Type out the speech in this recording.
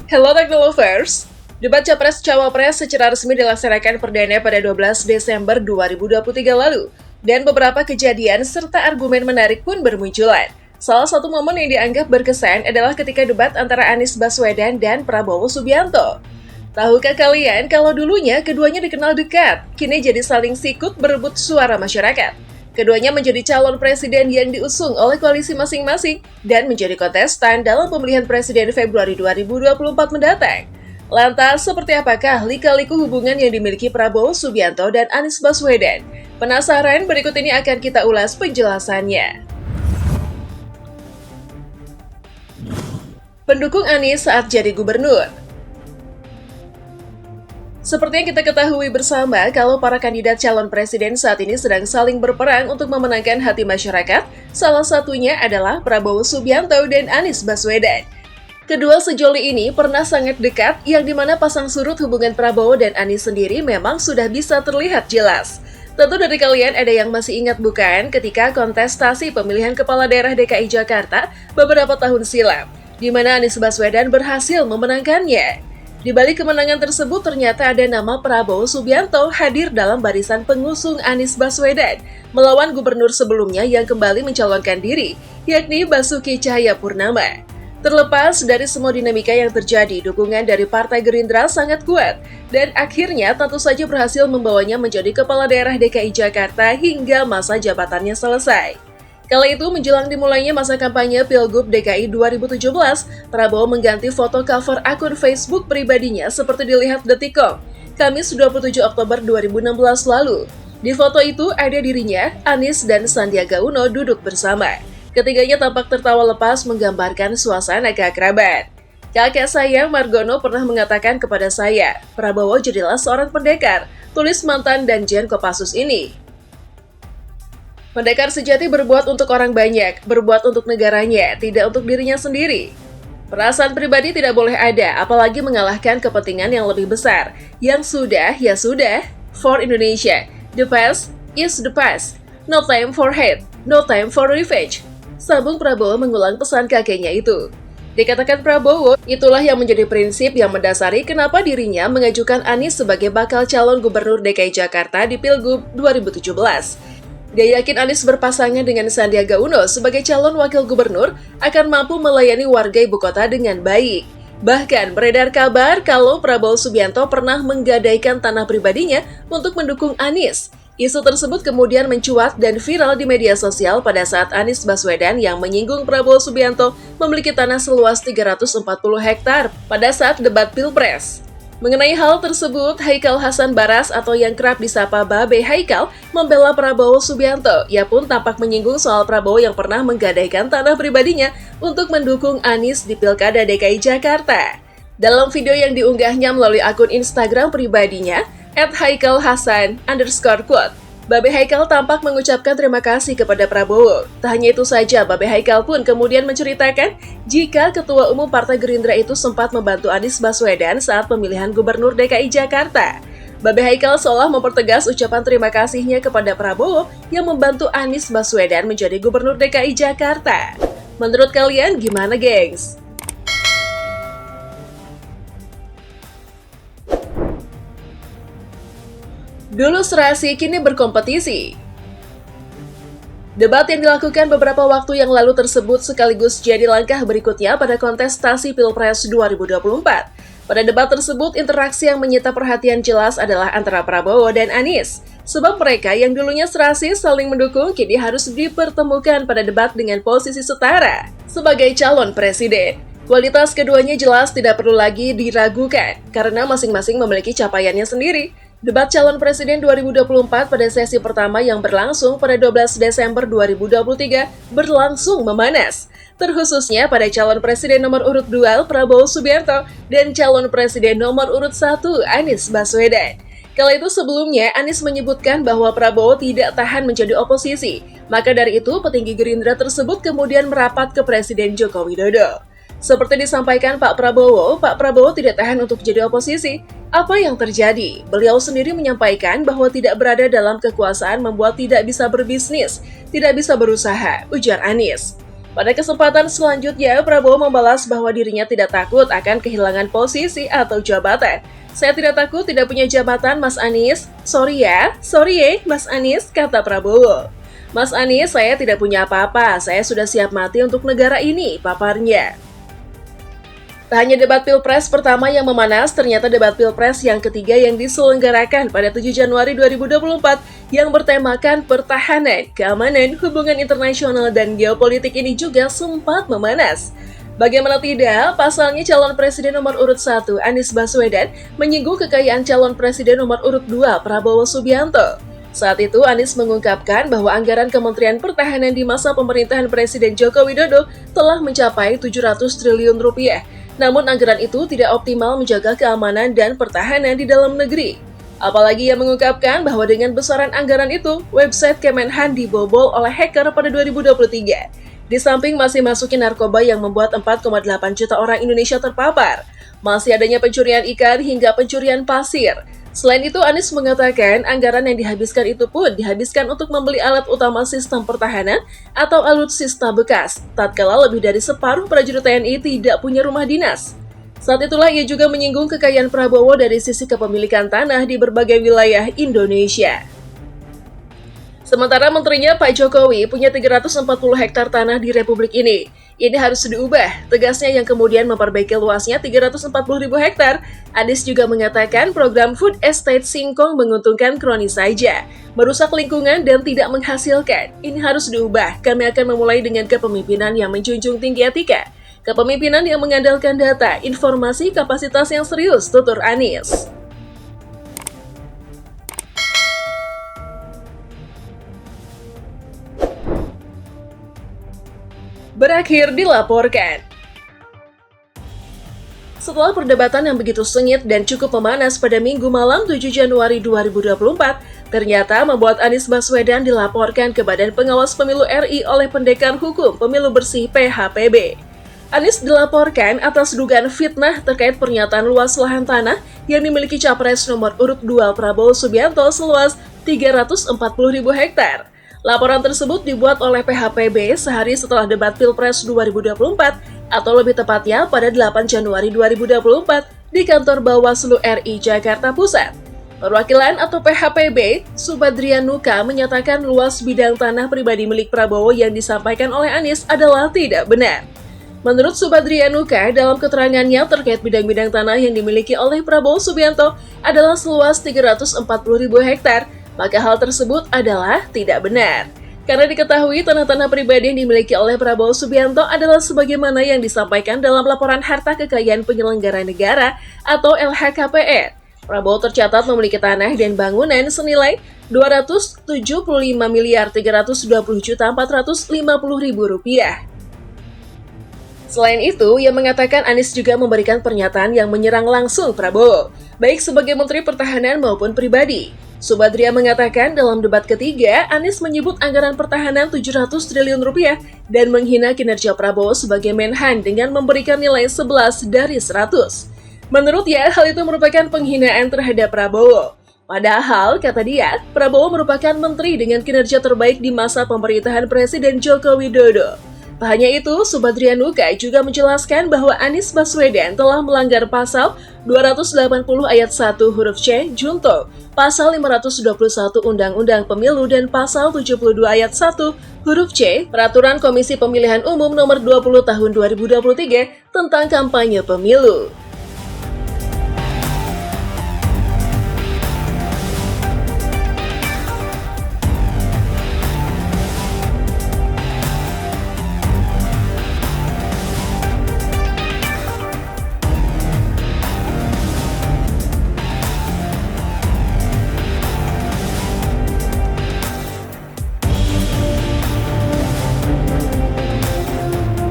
Hello Technolovers, debat Capres-Cawapres secara resmi dilaksanakan perdana pada 12 Desember 2023 lalu, dan beberapa kejadian serta argumen menarik pun bermunculan. Salah satu momen yang dianggap berkesan adalah ketika debat antara Anies Baswedan dan Prabowo Subianto. Tahukah kalian kalau dulunya keduanya dikenal dekat, kini jadi saling sikut berebut suara masyarakat. Keduanya menjadi calon presiden yang diusung oleh koalisi masing-masing dan menjadi kontestan dalam pemilihan presiden Februari 2024 mendatang. Lantas, seperti apakah lika-liku hubungan yang dimiliki Prabowo Subianto dan Anies Baswedan? Penasaran? Berikut ini akan kita ulas penjelasannya. Pendukung Anies saat jadi gubernur. Seperti yang kita ketahui bersama, kalau para kandidat calon presiden saat ini sedang saling berperang untuk memenangkan hati masyarakat, salah satunya adalah Prabowo Subianto dan Anies Baswedan. Kedua sejoli ini pernah sangat dekat, yang dimana pasang surut hubungan Prabowo dan Anies sendiri memang sudah bisa terlihat jelas. Tentu dari kalian ada yang masih ingat bukan ketika kontestasi pemilihan kepala daerah DKI Jakarta beberapa tahun silam, di mana Anies Baswedan berhasil memenangkannya. Di balik kemenangan tersebut ternyata ada nama Prabowo Subianto hadir dalam barisan pengusung Anies Baswedan melawan gubernur sebelumnya yang kembali mencalonkan diri, yakni Basuki Cahayapurnama. Terlepas dari semua dinamika yang terjadi, dukungan dari Partai Gerindra sangat kuat dan akhirnya tentu saja berhasil membawanya menjadi kepala daerah DKI Jakarta hingga masa jabatannya selesai. Kala itu menjelang dimulainya masa kampanye Pilgub DKI 2017, Prabowo mengganti foto cover akun Facebook pribadinya seperti dilihat Detikcom, Kamis 27 Oktober 2016 lalu. Di foto itu ada dirinya, Anies dan Sandiaga Uno duduk bersama. Ketiganya tampak tertawa lepas menggambarkan suasana keakraban. Kakek saya, Margono, pernah mengatakan kepada saya, Prabowo jadilah seorang pendekar, tulis mantan Danjen Kopassus ini. Pendekar sejati berbuat untuk orang banyak, berbuat untuk negaranya, tidak untuk dirinya sendiri. Perasaan pribadi tidak boleh ada, apalagi mengalahkan kepentingan yang lebih besar. Yang sudah, ya sudah. For Indonesia, the past is the past. No time for hate, no time for revenge. Sambung Prabowo mengulang pesan kakeknya itu. Dikatakan Prabowo, itulah yang menjadi prinsip yang mendasari kenapa dirinya mengajukan Anies sebagai bakal calon gubernur DKI Jakarta di Pilgub 2017. Dia yakin Anies berpasangan dengan Sandiaga Uno sebagai calon wakil gubernur akan mampu melayani warga ibu kota dengan baik. Bahkan beredar kabar kalau Prabowo Subianto pernah menggadaikan tanah pribadinya untuk mendukung Anies. Isu tersebut kemudian mencuat dan viral di media sosial pada saat Anies Baswedan yang menyinggung Prabowo Subianto memiliki tanah seluas 340 hektar pada saat debat Pilpres. Mengenai hal tersebut, Haikal Hasan Baras atau yang kerap disapa Babe Haikal membela Prabowo Subianto. Ia pun tampak menyinggung soal Prabowo yang pernah menggadaikan tanah pribadinya untuk mendukung Anies di Pilkada DKI Jakarta. Dalam video yang diunggahnya melalui akun Instagram pribadinya, @HaikalHasan_quote, Babe Haikal tampak mengucapkan terima kasih kepada Prabowo. Tak hanya itu saja, Babe Haikal pun kemudian menceritakan jika Ketua Umum Partai Gerindra itu sempat membantu Anies Baswedan saat pemilihan Gubernur DKI Jakarta. Babe Haikal seolah mempertegas ucapan terima kasihnya kepada Prabowo yang membantu Anies Baswedan menjadi Gubernur DKI Jakarta. Menurut kalian gimana, gengs? Dulu serasi, kini berkompetisi. Debat yang dilakukan beberapa waktu yang lalu tersebut sekaligus jadi langkah berikutnya pada kontestasi Pilpres 2024. Pada debat tersebut, interaksi yang menyita perhatian jelas adalah antara Prabowo dan Anies. Sebab mereka yang dulunya serasi saling mendukung kini harus dipertemukan pada debat dengan posisi setara sebagai calon presiden. Kualitas keduanya jelas tidak perlu lagi diragukan karena masing-masing memiliki capaiannya sendiri. Debat calon presiden 2024 pada sesi pertama yang berlangsung pada 12 Desember 2023 berlangsung memanas, terkhususnya pada calon presiden nomor urut 2 Prabowo Subianto dan calon presiden nomor urut 1 Anies Baswedan. Kala itu sebelumnya Anies menyebutkan bahwa Prabowo tidak tahan menjadi oposisi, maka dari itu petinggi Gerindra tersebut kemudian merapat ke Presiden Joko Widodo. Seperti disampaikan Pak Prabowo tidak tahan untuk jadi oposisi. Apa yang terjadi? Beliau sendiri menyampaikan bahwa tidak berada dalam kekuasaan membuat tidak bisa berbisnis, tidak bisa berusaha, ujar Anies. Pada kesempatan selanjutnya, Prabowo membalas bahwa dirinya tidak takut akan kehilangan posisi atau jabatan. Saya tidak takut tidak punya jabatan, Mas Anies. Sorry ya, Mas Anies, kata Prabowo. Mas Anies, saya tidak punya apa-apa, saya sudah siap mati untuk negara ini, paparnya. Tak hanya debat Pilpres pertama yang memanas, ternyata debat Pilpres yang ketiga yang diselenggarakan pada 7 Januari 2024 yang bertemakan pertahanan, keamanan, hubungan internasional, dan geopolitik ini juga sempat memanas. Bagaimana tidak, pasalnya calon presiden nomor urut 1 Anies Baswedan menyinggung kekayaan calon presiden nomor urut 2 Prabowo Subianto. Saat itu, Anies mengungkapkan bahwa anggaran Kementerian Pertahanan di masa pemerintahan Presiden Joko Widodo telah mencapai 700 triliun rupiah. Namun anggaran itu tidak optimal menjaga keamanan dan pertahanan di dalam negeri. Apalagi ia mengungkapkan bahwa dengan besaran anggaran itu, website Kemenhan dibobol oleh hacker pada 2023. Di samping masih masukin narkoba yang membuat 4,8 juta orang Indonesia terpapar, masih adanya pencurian ikan hingga pencurian pasir. Selain itu, Anies mengatakan anggaran yang dihabiskan itu pun dihabiskan untuk membeli alat utama sistem pertahanan atau alutsista bekas, tatkala lebih dari separuh prajurit TNI tidak punya rumah dinas. Saat itulah ia juga menyinggung kekayaan Prabowo dari sisi kepemilikan tanah di berbagai wilayah Indonesia. Sementara menterinya Pak Jokowi punya 340 hektar tanah di Republik ini. Ini harus diubah, tegasnya yang kemudian memperbaiki luasnya 340.000 hektar. Anies juga mengatakan program Food Estate Singkong menguntungkan kroni saja, merusak lingkungan dan tidak menghasilkan. Ini harus diubah, kami akan memulai dengan kepemimpinan yang menjunjung tinggi etika. Kepemimpinan yang mengandalkan data, informasi, kapasitas yang serius, tutur Anies. Berakhir dilaporkan. Setelah perdebatan yang begitu sengit dan cukup memanas pada Minggu malam 7 Januari 2024, ternyata membuat Anies Baswedan dilaporkan ke Badan Pengawas Pemilu RI oleh Pendekar Hukum Pemilu Bersih (PHPB). Anies dilaporkan atas dugaan fitnah terkait pernyataan luas lahan tanah yang dimiliki Capres nomor urut 2 Prabowo Subianto seluas 340.000 hektar. Laporan tersebut dibuat oleh PHPB sehari setelah debat Pilpres 2024 atau lebih tepatnya pada 8 Januari 2024 di kantor Bawaslu RI Jakarta Pusat. Perwakilan atau PHPB, Subadrianuka menyatakan luas bidang tanah pribadi milik Prabowo yang disampaikan oleh Anies adalah tidak benar. Menurut Subadrianuka, dalam keterangannya terkait bidang-bidang tanah yang dimiliki oleh Prabowo Subianto adalah seluas 340.000 hektar, maka hal tersebut adalah tidak benar. Karena diketahui tanah-tanah pribadi yang dimiliki oleh Prabowo Subianto adalah sebagaimana yang disampaikan dalam Laporan Harta Kekayaan Penyelenggara Negara atau LHKPN. Prabowo tercatat memiliki tanah dan bangunan senilai Rp275.320.450.000. Selain itu, ia mengatakan Anies juga memberikan pernyataan yang menyerang langsung Prabowo, baik sebagai Menteri Pertahanan maupun pribadi. Subadria mengatakan dalam debat ketiga, Anies menyebut anggaran pertahanan 700 triliun rupiah dan menghina kinerja Prabowo sebagai Menhan dengan memberikan nilai 11 dari 100. Menurutnya, hal itu merupakan penghinaan terhadap Prabowo. Padahal, kata dia, Prabowo merupakan menteri dengan kinerja terbaik di masa pemerintahan Presiden Joko Widodo. Tak hanya itu, Subadrianuka juga menjelaskan bahwa Anies Baswedan telah melanggar pasal 280 ayat 1 huruf C Junto, pasal 521 Undang-Undang Pemilu dan pasal 72 ayat 1 huruf C Peraturan Komisi Pemilihan Umum nomor 20 tahun 2023 tentang kampanye pemilu.